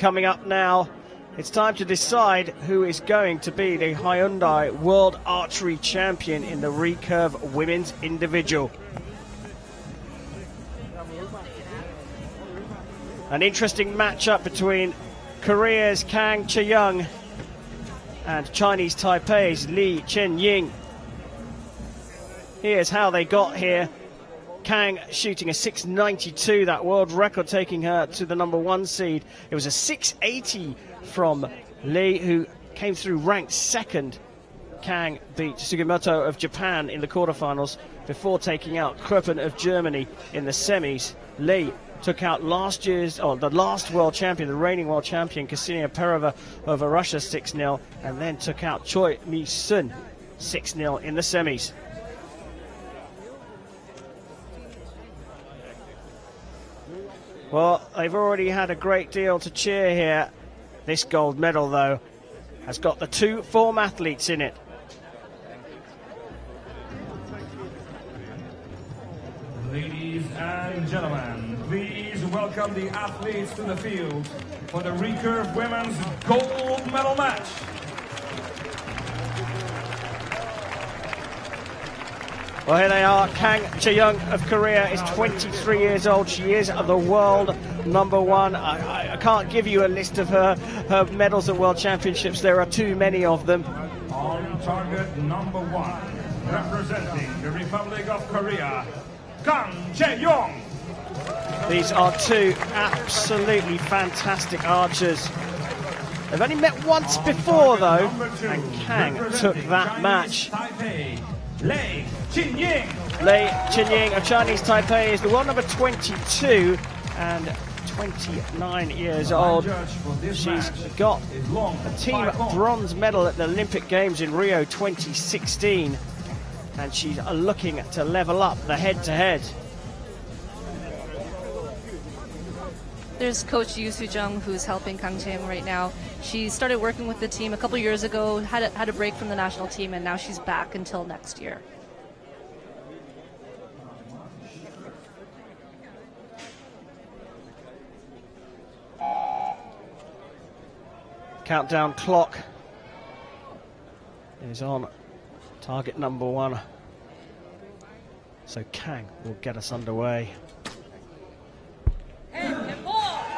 coming up now. It's time to decide who is going to be the Hyundai World Archery Champion in the Recurve Women's Individual. An interesting matchup between Korea's Kang Chae Young and Chinese Taipei's Lei Chien-Ying. Here's how they got here. Kang shooting a 692, that world record, taking her to the #1 seed. It was a 680 from Lei, who came through ranked second. Kang beat Sugimoto of Japan in the quarterfinals before taking out Recurve of Germany in the semis. Lei took out the last world champion, the reigning world champion, Ksenia Pereva over Russia 6-0, and then took out Choi Mi-sun 6-0 in the semis. Well, they've already had a great deal to cheer here. This gold medal, though, has got the two form athletes in it. Ladies and gentlemen, please welcome the athletes to the field for the Recurve Women's Gold Medal match. Well, here they are. Kang Chae Young of Korea is 23 years old. She is the world #1. I can't give you a list of her medals at World Championships. There are too many of them. On target #1, representing the Republic of Korea, Kang Chae Young. These are two absolutely fantastic archers. They've only met once before, though, and Kang took that match. Taipei, Lei Chien-Ying. Lei Chien-Ying of Chinese Taipei is the world #22 and 29 years old. She's got a team bronze medal at the Olympic Games in Rio 2016, and she's looking to level up the head-to-head. There's Coach Yu Soo-jung, who's helping Kang Chae Young right now. She started working with the team a couple years ago, had a break from the national team, and now she's back until next year. Countdown clock is on target #1. So Kang will get us underway.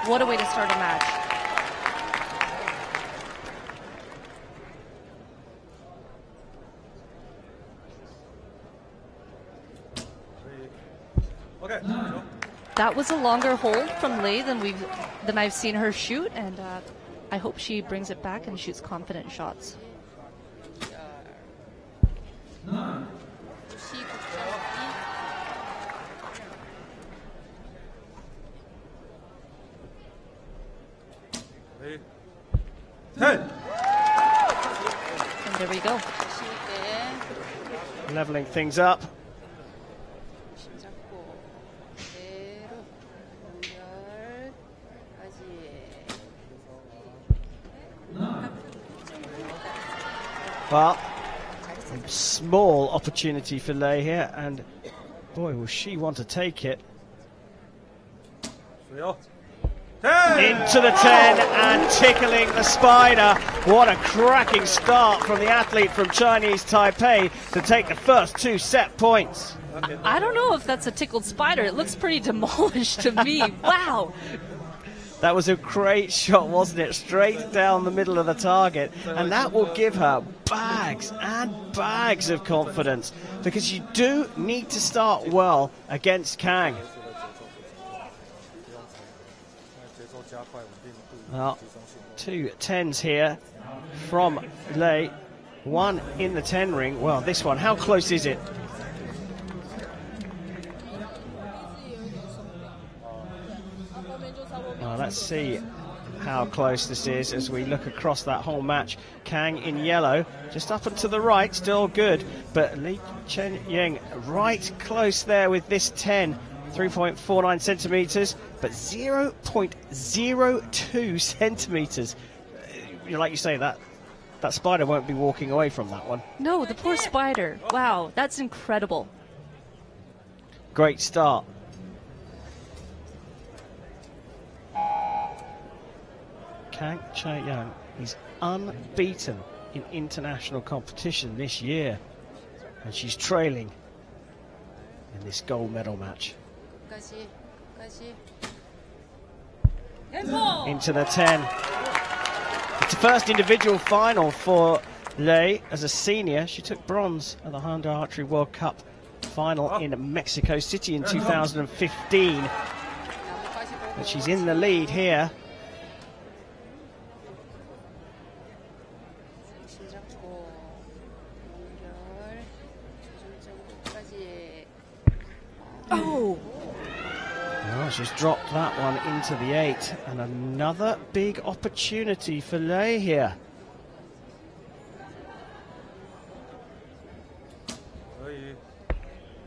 What a way to start a match. Okay. That was a longer hold from Lei than I've seen her shoot, and I hope she brings it back and shoots confident shots. And there we go. Leveling things up. Well, a small opportunity for Lei here, and boy, will she want to take it. Into the 10 and tickling the spider. What a cracking start from the athlete from Chinese Taipei to take the first 2 set points. I don't know if that's a tickled spider. It looks pretty demolished to me. Wow. That was a great shot, wasn't it? Straight down the middle of the target. And that will give her bags and bags of confidence, because you do need to start well against Kang. Well, 2 10s here from Lei. 1 in the 10 ring. Well, this one, how close is it? Well, let's see how close this is as we look across that whole match. Kang in yellow, just up and to the right, still good. But Lei Chien-Ying right close there with this 10. 3.49 centimetres, but 0.02 centimetres. Like you say, that spider won't be walking away from that one. No, the poor spider. Wow, that's incredible. Great start. Kang Chae Young is unbeaten in international competition this year, and she's trailing in this gold medal match. Into the 10. It's the first individual final for Lei as a senior. She took bronze at the Hyundai Archery World Cup final in Mexico City in 2015. But she's in the lead here. Oh! Well, she's dropped that one into the 8, and another big opportunity for Lei here.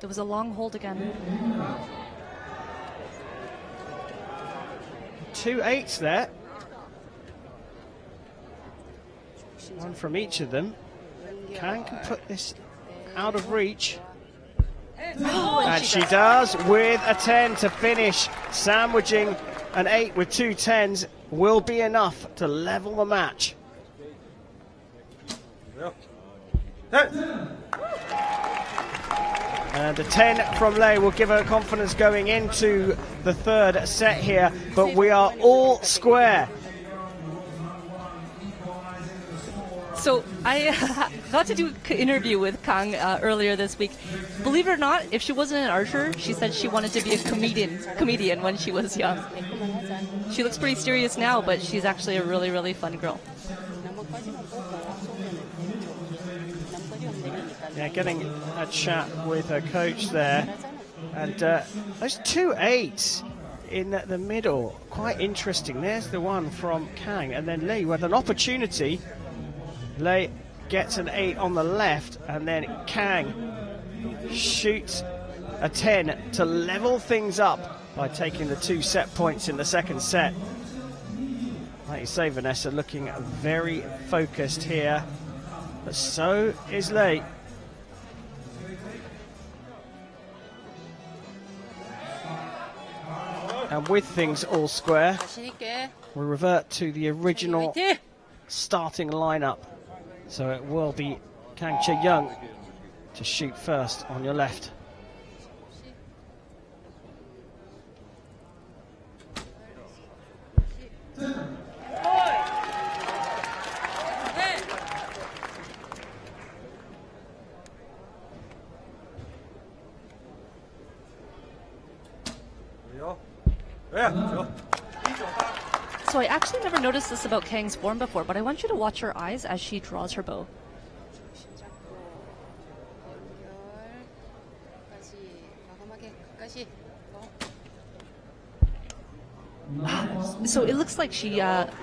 It was a long hold again. 2 8s there. One from each of them. Kang can put this out of reach. And she does with a 10 to finish. Sandwiching an 8 with 2 10s will be enough to level the match. And a 10 from Lei will give her confidence going into the third set here, but we are all square. So I got to do an interview with Kang earlier this week. Believe it or not, if she wasn't an archer, she said she wanted to be a comedian when she was young. She looks pretty serious now, but she's actually a really, really fun girl. Yeah, getting a chat with her coach there. And those 2 8s in the middle, quite interesting. There's the one from Kang, and then Lei with an opportunity. Lei gets an 8 on the left, and then Kang shoots a 10 to level things up by taking the 2 set points in the second set. Like you say, Vanessa, looking very focused here, but so is Lei. And with things all square, we revert to the original starting lineup. So it will be Kang Chae Young to shoot first on your left. So I actually never noticed this about Kang's form before, but I want you to watch her eyes as she draws her bow. So it looks like she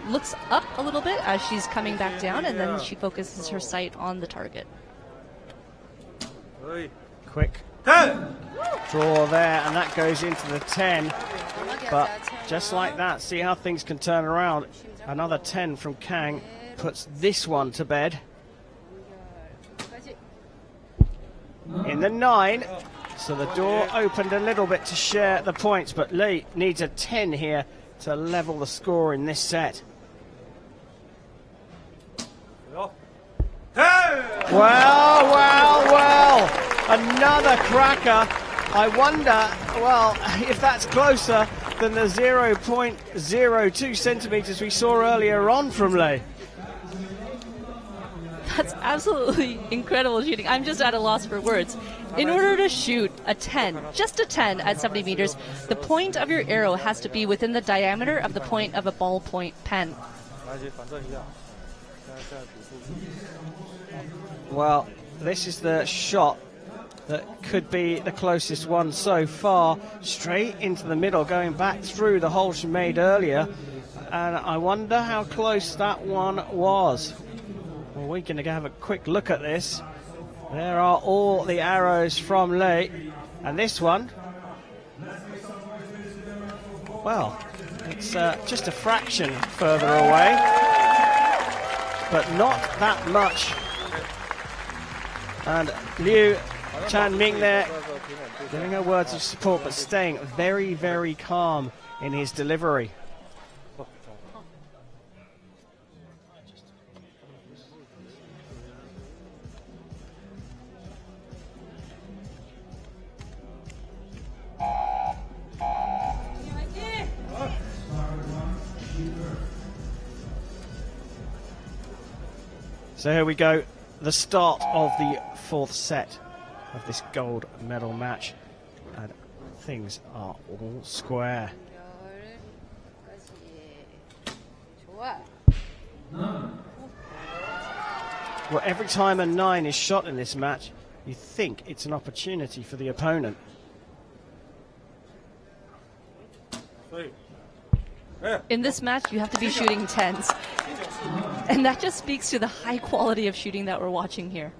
looks up a little bit as she's coming back down, and then she focuses her sight on the target. Quick draw there, and that goes into the 10. But just like that, see how things can turn around. Another 10 from Kang puts this one to bed. In the 9, so the door opened a little bit to share the points, but Lei needs a 10 here to level the score in this set. Well, another cracker. I wonder, well, if that's closer than the 0.02 centimetres we saw earlier on from Lei. That's absolutely incredible shooting. I'm just at a loss for words. In order to shoot a 10, just a 10 at 70 meters, the point of your arrow has to be within the diameter of the point of a ballpoint pen. Well, this is the shot that could be the closest one so far. Straight into the middle, going back through the hole she made earlier. And I wonder how close that one was. Well, we're going to have a quick look at this. There are all the arrows from Lei. And this one, well, it's just a fraction further away, but not that much. And Lei Chien-Ying there, giving her words of support, but staying very, very calm in his delivery. So here we go, the start of the fourth set of this gold medal match, and things are all square. Well, every time a 9 is shot in this match, you think it's an opportunity for the opponent. In this match, you have to be shooting 10s. And that just speaks to the high quality of shooting that we're watching here.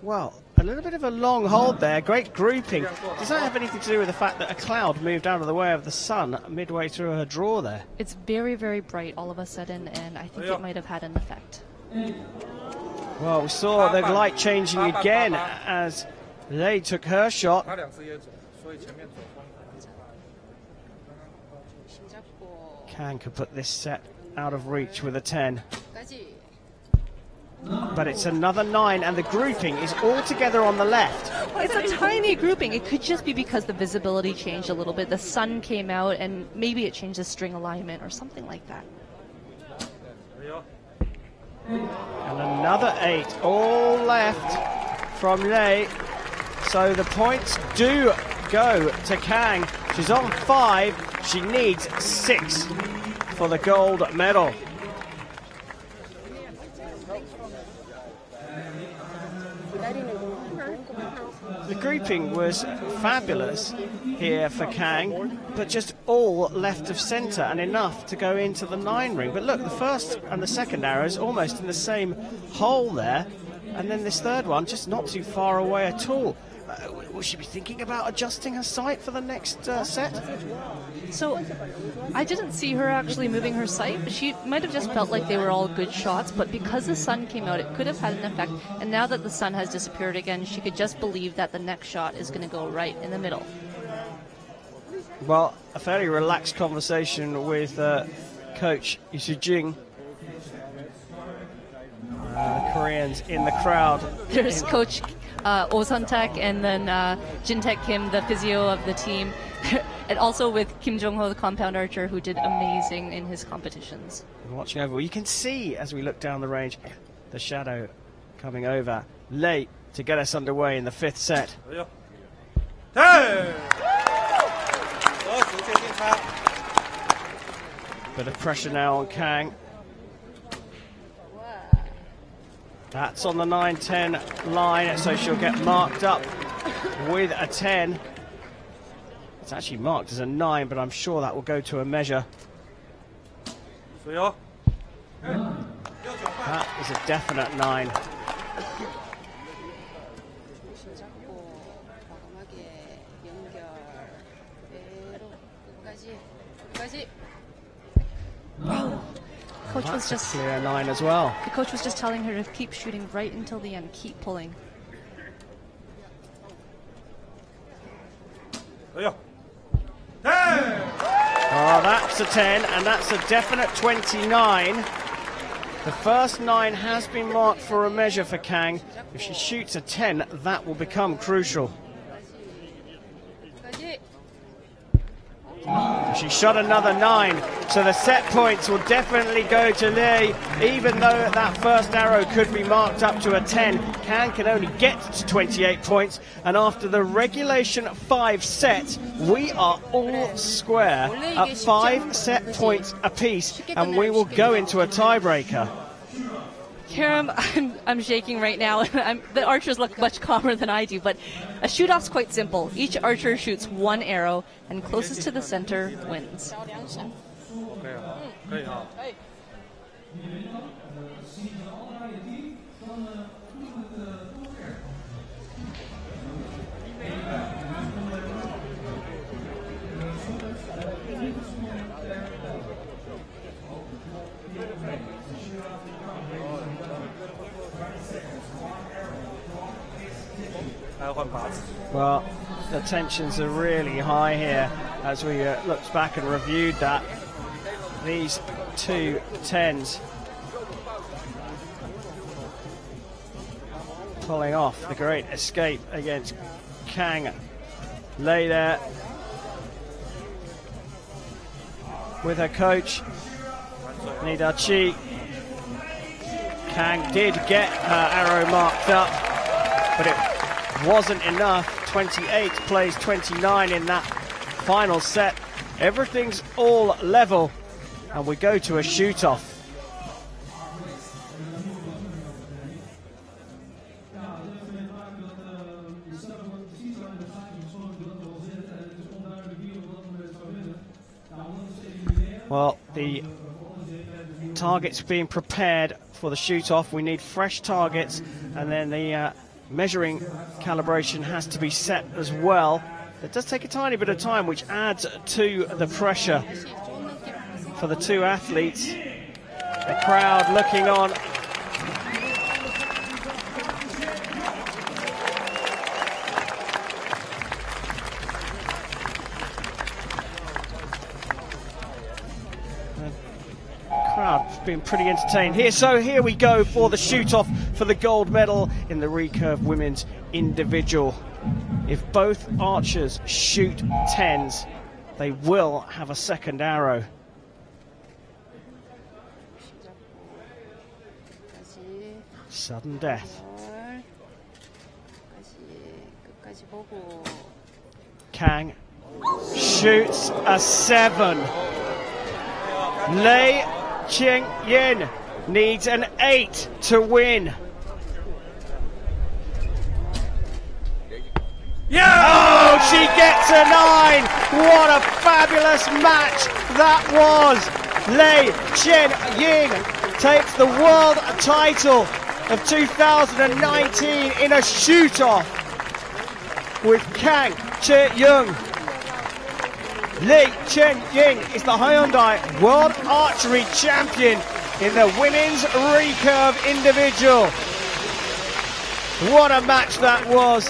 Well, a little bit of a long hold there, great grouping. Does that have anything to do with the fact that a cloud moved out of the way of the sun midway through her draw there? It's very, very bright all of a sudden, and I think it might have had an effect. Well, we saw the light changing again as Lei took her shot. Kang could put this set out of reach with a 10. But it's another 9, and the grouping is all together on the left. It's a tiny grouping. It could just be because the visibility changed a little bit. The sun came out, and maybe it changed the string alignment or something like that. And another 8, all left from Lei. So the points do go to Kang. She's on 5. She needs 6 for the gold medal. The grouping was fabulous here for Kang, but just all left of centre and enough to go into the 9 ring. But look, the first and the second arrows almost in the same hole there, and then this third one just not too far away at all. Will she be thinking about adjusting her sight for the next set? So I didn't see her actually moving her sight, but she might have just felt like they were all good shots, but because the sun came out, it could have had an effect. And now that the sun has disappeared again, she could just believe that the next shot is going to go right in the middle. Well, a fairly relaxed conversation with Coach Isujing. Koreans in the crowd. There's Coach Oh Sun-taek and then Jin-taek Kim, the physio of the team, and also with Kim Jong-ho, the compound archer, who did amazing in his competitions. Watching over, you can see as we look down the range, the shadow coming over. Lei to get us underway in the 5th set. Bit of pressure now on Kang. That's on the 9-10 line, so she'll get marked up with a 10. It's actually marked as a 9, but I'm sure that will go to a measure. That is a definite 9. Coach was just clear 9 as well. The coach was just telling her to keep shooting right until the end, keep pulling. Oh, that's a 10, and that's a definite 29. The first 9 has been marked for a measure for Kang. If she shoots a 10, that will become crucial. She shot another 9, so the set points will definitely go to Lei. Even though that first arrow could be marked up to a 10, Kang can only get to 28 points, and after the regulation 5 set, we are all square at 5 set points apiece, and we will go into a tiebreaker. Karam, I'm shaking right now. The archers look much calmer than I do, but a shoot-off's quite simple. Each archer shoots 1 arrow, and closest to the center wins. Well, the tensions are really high here as we looked back and reviewed that. These 2 10s pulling off the great escape against Kang Lei there with her coach, Nida Chi. Kang did get her arrow marked up, but it wasn't enough. 28 plays 29 in that final set. Everything's all level, and we go to a shoot-off. Well, the targets being prepared for the shoot-off. We need fresh targets, and then the measuring calibration has to be set as well. It does take a tiny bit of time, which adds to the pressure for the two athletes. The crowd looking on. Crowd been pretty entertained here. So here we go for the shoot-off for the gold medal in the recurve women's individual. If both archers shoot 10s, they will have a second arrow. Sudden death. Kang shoots a 7. Lei Chien-Ying needs an 8 to win. Yeah! Oh, she gets a 9. What a fabulous match that was. Lei Chien-Ying takes the world title of 2019 in a shoot-off with Kang Chae Young. Lei Chien-Ying is the Hyundai World Archery Champion in the women's recurve individual. What a match that was.